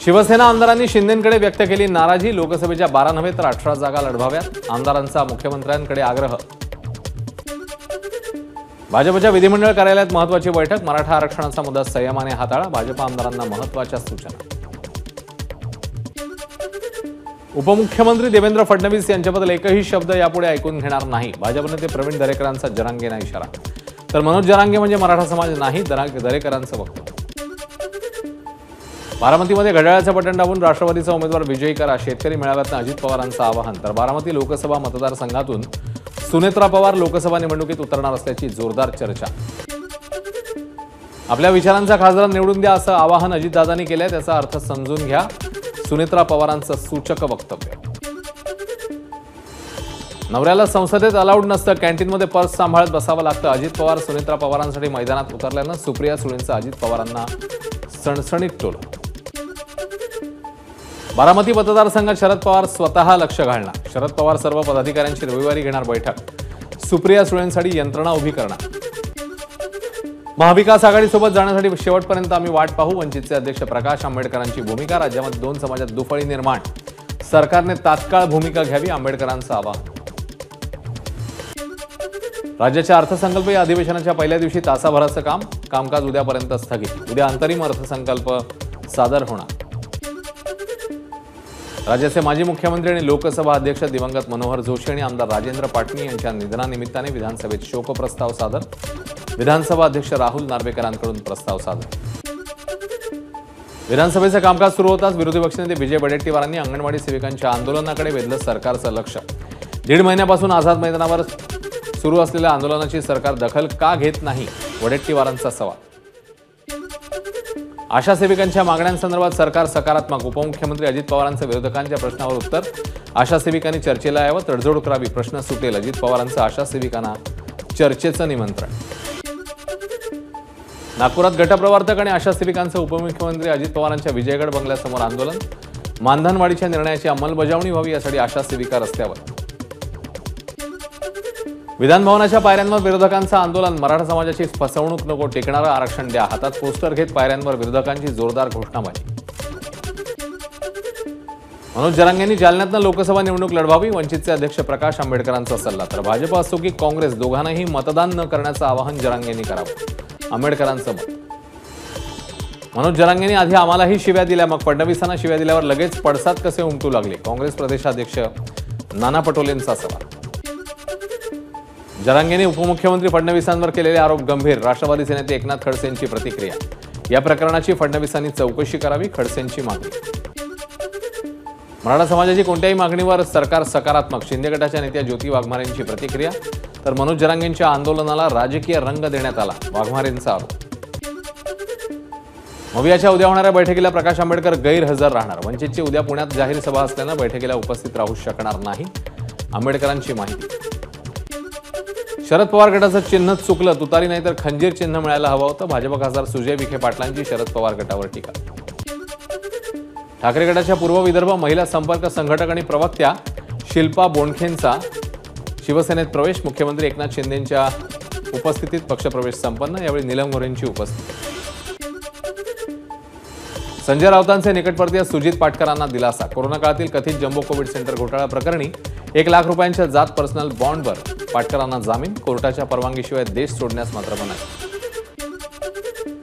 शिवसेना आमदारांनी शिंदेंकडे व्यक्त केली नाराजी। लोकसभेच्या 12 नव्हे तर 18 जागा लढवाव्यात, आमदारांचा मुख्यमंत्र्यांकडे आग्रह। भाजपच्या विधिमंडळ कार्यालयात महत्त्वाची बैठक, मराठा आरक्षणाचा मुद्दा संयमाने हाताळा, भाजप आमदारांना महत्त्वाच्या सूचना। उपमुख्यमंत्री देवेंद्र फडणवीस यांच्याबद्दल एकही शब्द यापुढे ऐकून घेणार नाही, भाजप नेते प्रवीण दरेकरांचा जरांगेंना इशारा। तर मनोज जरांगे म्हणजे मराठा समाज नाही, दरेकरांचं वक्तव्य। बारामतीमध्ये घड्याळाचं बटन दाबून राष्ट्रवादीचा उमेदवार विजयी करा, शेतकरी मेळाव्यात अजित पवारांचं आवाहन। तर बारामती लोकसभा मतदारसंघातून सुनेत्रा पवार लोकसभा निवडणुकीत उतरणार असल्याची जोरदार चर्चा। आपल्या विचारांचा खासदार निवडून द्या असं आवाहन अजितदादांनी केलंय, त्याचा अर्थ समजून घ्या, सुनेत्रा पवारांचं सूचक वक्तव्य। नवऱ्याला संसदेत अलाउड नसतं, कॅन्टीनमध्ये पर्स सांभाळत बसावं लागतं, अजित पवार सुनेत्रा पवारांसाठी मैदानात उतरल्यानं सुप्रिया सुळेंचं अजित पवारांना सणसणीत टोलं। बारामती मतदारसंघात शरद पवार स्वतः लक्ष घालणार, शरद पवार सर्व पदाधिकाऱ्यांची रविवारी घेणार बैठक, सुप्रिया सुळेंसाठी यंत्रणा उभी करणार। महाविकास आघाडीसोबत जाण्यासाठी शेवटपर्यंत आम्ही वाट पाहू, वंचितचे अध्यक्ष प्रकाश आंबेडकरांची भूमिका, राज्यामध्ये 2 समाजात दुफळी निर्माण, सरकारने तात्काळ भूमिका घ्यावी, आंबेडकरांचं आवाहन। राज्याच्या अर्थसंकल्पीय अधिवेशनाच्या पहिल्या दिवशी तासाभराचं कामकाज उद्यापर्यंत स्थगित, उद्या अंतरिम अर्थसंकल्प सादर होणार। राज्याचे माजी मुख्यमंत्री आणि लोकसभा अध्यक्ष दिवंगत मनोहर जोशी आणि आमदार राजेंद्र पाटणी यांच्या निधनानिमित्ताने विधानसभेत शोकप्रस्ताव सादर, विधानसभा अध्यक्ष राहुल नार्वेकरांकडून प्रस्ताव सादर। विधानसभेचं कामकाज सुरू होताच विरोधी पक्षनेते विजय वडेट्टीवारांनी अंगणवाडी सेविकांच्या आंदोलनाकडे वेधलं सरकारचं लक्ष। 1.5 महिन्यापासून आझाद मैदानावर सुरू असलेल्या आंदोलनाची सरकार दखल का घेत नाही, वडेट्टीवारांचा सवाल। आशा सेविकांच्या मागण्यांसंदर्भात सरकार सकारात्मक, उपमुख्यमंत्री अजित पवारांचं विरोधकांच्या प्रश्नावर उत्तर, आशा सेविकांनी चर्चेला यावं, तडजोड करावी, प्रश्न सुटेल, अजित पवारांचं आशा सेविकांना चर्चेचं निमंत्रण। नागपुरात गटप्रवर्तक आणि आशा सेविकांचं उपमुख्यमंत्री अजित पवारांच्या विजयगड बंगल्यासमोर आंदोलन, मानधनवाढीच्या निर्णयाची अंमलबजावणी व्हावी यासाठी आशा सेविका रस्त्यावर। विधानभवनाच्या पायऱ्यांवर विरोधकांचं आंदोलन, मराठा समाजाची फसवणूक नको, टेकणारं आरक्षण द्या, हातात पोस्टर घेत पायऱ्यांवर विरोधकांची जोरदार घोषणाबाजी। मनोज जरांगेंनी जालन्यातनं लोकसभा निवडणूक लढवावी, वंचितचे अध्यक्ष प्रकाश आंबेडकरांचा सल्ला। तर भाजप असो की काँग्रेस दोघांनाही मतदान न करण्याचं आवाहन जरांगेंनी करावं, आंबेडकरांचं मत। मनोज जरांगेंनी आधी आम्हालाही शिव्या दिल्या, मग फडणवीसांना शिव्या दिल्यावर लगेच पडसाद कसे उमटू लागले, काँग्रेस प्रदेशाध्यक्ष नाना पटोलेंचा सवाल। जरांगेंनी उपमुख्यमंत्री फडणवीसांवर केलेले आरोप गंभीर, राष्ट्रवादी नेते एकनाथ खडसेंची प्रतिक्रिया, या प्रकरणाची फडणवीसांनी चौकशी करावी, खडसेंची मागणी। मराठा समाजाची कोणत्याही मागणीवर सरकार सकारात्मक, शिंदे गटाच्या नेत्या ज्योती वाघमारेंची प्रतिक्रिया। तर मनोज जरांगेंच्या आंदोलनाला राजकीय रंग देण्यात आला, वाघमारेंचा आरोप। मवियाच्या उद्या होणाऱ्या बैठकीला प्रकाश आंबेडकर गैरहजर राहणार, वंचितची उद्या पुण्यात जाहीर सभा असल्यानं बैठकीला उपस्थित राहू शकणार नाही, आंबेडकरांची माहिती। शरद पवार गटाचं चिन्ह चुकलं, तुतारी नाही तर खंजीर चिन्ह मिळायला हवं होतं, भाजप खासदार सुजय विखे पाटलांची शरद पवार गटावर टीका। ठाकरे गटाच्या पूर्व विदर्भ महिला संपर्क संघटक आणि प्रवक्त्या शिल्पा बोंडखेंचा शिवसेनेत प्रवेश, मुख्यमंत्री एकनाथ शिंदेंच्या उपस्थितीत पक्षप्रवेश संपन्न, यावेळी नीलम गोऱ्हेंची उपस्थिती। संजय राऊतांचे निकटवर्तीय सुजित पाटकरांना दिलासा, कोरोना काळातील कथित जम्बो कोविड सेंटर घोटाळा प्रकरणी 1 लाख रुपयांच्या जात पर्सनल बॉन्डवर पाटकरांना जामीन, कोर्टाच्या परवानगीशिवाय देश सोडण्यास मात्र मनाई।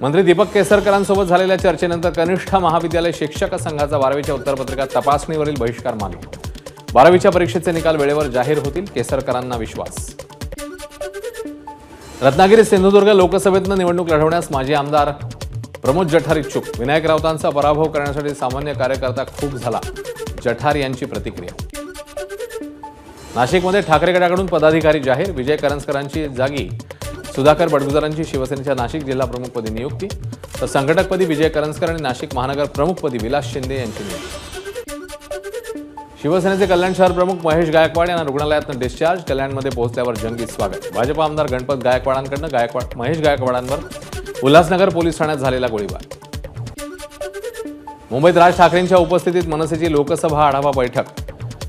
मंत्री दीपक केसरकरांसोबत झालेल्या चर्चेनंतर कनिष्ठ महाविद्यालय शिक्षक संघाचा 12वीच्या उत्तरपत्रिका तपासणीवरील बहिष्कार मागे, 12वीच्या परीक्षेचे निकाल वेळेवर जाहीर होतील, केसरकरांना विश्वास। रत्नागिरी सिंधुदुर्ग लोकसभेतनं निवडणूक लढवण्यास माजी आमदार प्रमोद जठार इच्छुक, विनायक राऊतांचा पराभव करण्यासाठी सामान्य कार्यकर्ता खूप झाला, जठार यांची प्रतिक्रिया। नाशिकमध्ये ठाकरे गटाकडून पदाधिकारी जाहीर, विजय करंजकरांची जागी सुधाकर बडगुजरांची शिवसेनेच्या नाशिक जिल्हा प्रमुखपदी नियुक्ती, तर संघटकपदी विजय करंजकर आणि नाशिक महानगर प्रमुखपदी विलास शिंदे यांची नियुक्ती। शिवसेनेचे कल्याण शहर प्रमुख महेश गायकवाड यांना रुग्णालयातून डिस्चार्ज, कल्याणमध्ये पोहोचल्यावर जंगी स्वागत, भाजप आमदार गणपत गायकवाडांकडून महेश गायकवाडांवर उल्हासनगर पोलीस ठाण्यात झालेला गोळीबार। मुंबईत राज ठाकरेंच्या उपस्थितीत मनसेची लोकसभा आढावा बैठक,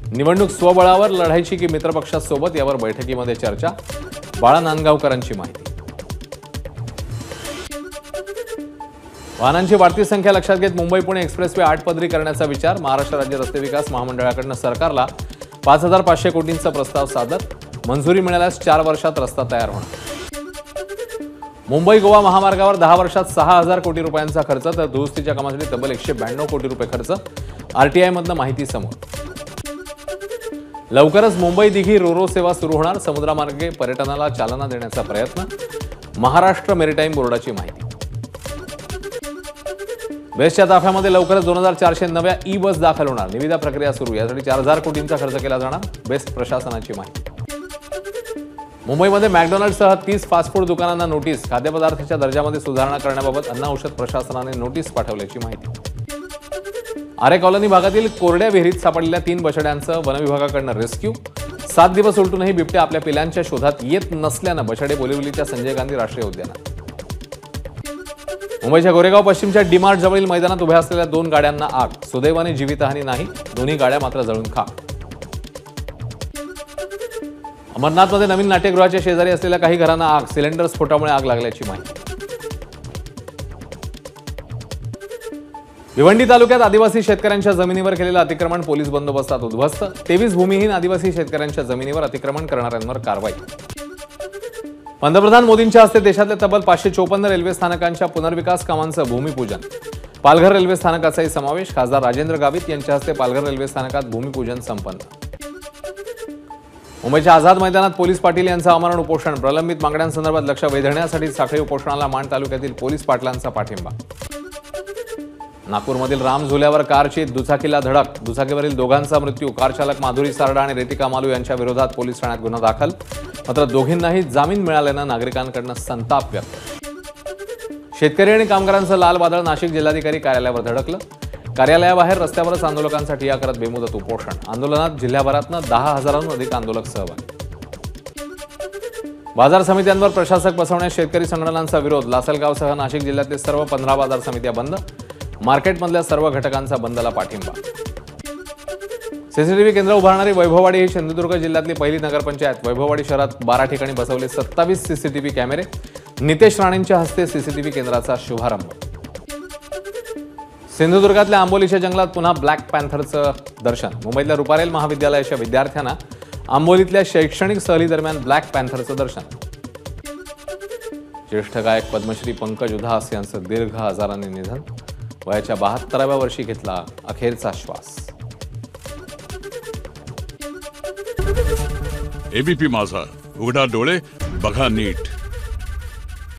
निवडणूक स्वबळावर लढायची की मित्रपक्षासोबत, यावर बैठकीमध्ये चर्चा, बाळा नांदगावकरांची माहिती। वाहनांची वाढती संख्या लक्षात घेत मुंबई पुणे एक्सप्रेसवे 8 पदरी करण्याचा विचार. महाराष्ट्र राज्य रस्ते विकास महामंडळाकडून सरकारला 5,500 कोटींचा प्रस्ताव सादर. मंजुरी मिळाल्यास 4 वर्षात रस्ता तयार होणार. मुंबई गोवा महामार्गावर 10 वर्षात 6,000 कोटी रुपयांचा खर्च, तर दुरुस्तीच्या कामासाठी तब्बल 192 कोटी रुपये खर्च. आरटीआय मधनं माहिती समोर. लवकरच मुंबई दिघी रोरो सेवा सुरू होणार. समुद्रमार्गे पर्यटनाला चालना देण्याचा प्रयत्न. महाराष्ट्र मेरिटाईम बोर्डाची माहिती. बेस्टच्या ताफ्यामध्ये लवकरच 2,400 नव्या ई बस दाखल होणार. निविदा प्रक्रिया सुरू. यासाठी 4,000 कोटींचा खर्च केला जाणार. बेस्ट प्रशासनाची माहिती. मुंबईमध्ये मॅकडॉनल्ड्ससह 30 फास्ट फूड दुकानांना नोटीस. खाद्यपदार्थाच्या दर्जामध्ये सुधारणा करण्याबाबत अन्न औषध प्रशासनाने नोटीस पाठवल्याची माहिती. आरे कॉलनी भागातील कोरड्या विहिरीत सापडलेल्या 3 बछड्यांचं वनविभागाकडून रेस्क्यू. 7 दिवस उलटूनही बिबटे आपल्या पिल्लांच्या शोधात येत नसल्यानं बछडे बोलिवलीच्या संजय गांधी राष्ट्रीय उद्यानात. मुंबईच्या गोरेगाव पश्चिमच्या डीमार्ट जवळील मैदानात उभ्या असलेल्या 2 गाड्यांना आग. सुदैवाने जीवितहानी नाही. दोन्ही गाड्या मात्र जळून खाक. अमरनाथमध्ये नवीन नाट्यगृहाच्या शेजारी असलेल्या काही घरांना आग. सिलेंडर स्फोटामुळे आग लागल्याची माहिती. भिवंडी तालुक्यात आदिवासी शेतकऱ्यांच्या जमिनीवर केलेलं अतिक्रमण पोलीस बंदोबस्तात उद्ध्वस्त. 23 भूमिहीन आदिवासी शेतकऱ्यांच्या जमिनीवर अतिक्रमण करणाऱ्यांवर कारवाई. पंतप्रधान मोदींच्या हस्ते देशातल्या तब्बल 554 रेल्वे स्थानकांच्या पुनर्विकास कामांचं भूमिपूजन. पालघर रेल्वे स्थानकाचाही समावेश. खासदार राजेंद्र गावित यांच्या हस्ते पालघर रेल्वे स्थानकात भूमिपूजन संपन्न. मुंबईच्या आझाद मैदानात पोलीस पाटील यांचं आमरण उपोषण. प्रलंबित मागण्यांसंदर्भात लक्ष वेधण्यासाठी साखळी उपोषणाला माण तालुक्यातील पोलीस पाटलांचा पाठिंबा. नागपूरमधील राम झुल्यावर कारची दुचाकीला धडक. दुचाकीवरील दोघांचा मृत्यू. कार चालक माधुरी सारडा आणि रेतिका मालू यांच्या विरोधात पोलीस ठाण्यात गुन्हा दाखल. मात्र दोघींनाही जामीन मिळाल्यानं नागरिकांकडून संताप व्यक्त. शेतकरी आणि कामगारांचं लाल वादळ. नाशिक जिल्हाधिकारी कार्यालयावर धडकलं. कार्यालयाबाहेर रस्त्यावरच आंदोलकांसाठी ठिय्या करत बेमुदत उपोषण. आंदोलनात जिल्ह्याभरातनं 10,000हून अधिक आंदोलक सहभागी. बाजार समित्यांवर प्रशासक बसवण्यास शेतकरी संघटनांचा विरोध. लासलगावसह नाशिक जिल्ह्यातले सर्व 15 बाजार समित्या बंद. मार्केटमधल्या सर्व घटकांचा बंदला पाठिंबा. सीसीटीव्ही केंद्र उभारणारी वैभववाडी ही सिंधुदुर्ग जिल्ह्यातली पहिली नगरपंचायत. वैभववाडी शहरात 12 ठिकाणी बसवले 27 सीसीटीव्ही कॅमेरे. नितेश राणेंच्या हस्ते सीसीटीव्ही केंद्राचा शुभारंभ. सिंधुदुर्गातल्या आंबोलीच्या जंगलात पुन्हा ब्लॅक पॅन्थरचं दर्शन. मुंबईतल्या रुपारेल महाविद्यालयाच्या विद्यार्थ्यांना आंबोलीतल्या शैक्षणिक सहलीदरम्यान ब्लॅक पॅन्थरचं दर्शन. ज्येष्ठ गायक पद्मश्री पंकज उधास यांचं दीर्घ आजाराने निधन. वयाच्या 72व्या वर्षी घेतला अखेरचा श्वास. एबीपी माझा, उघडा डोळे बघा नीट.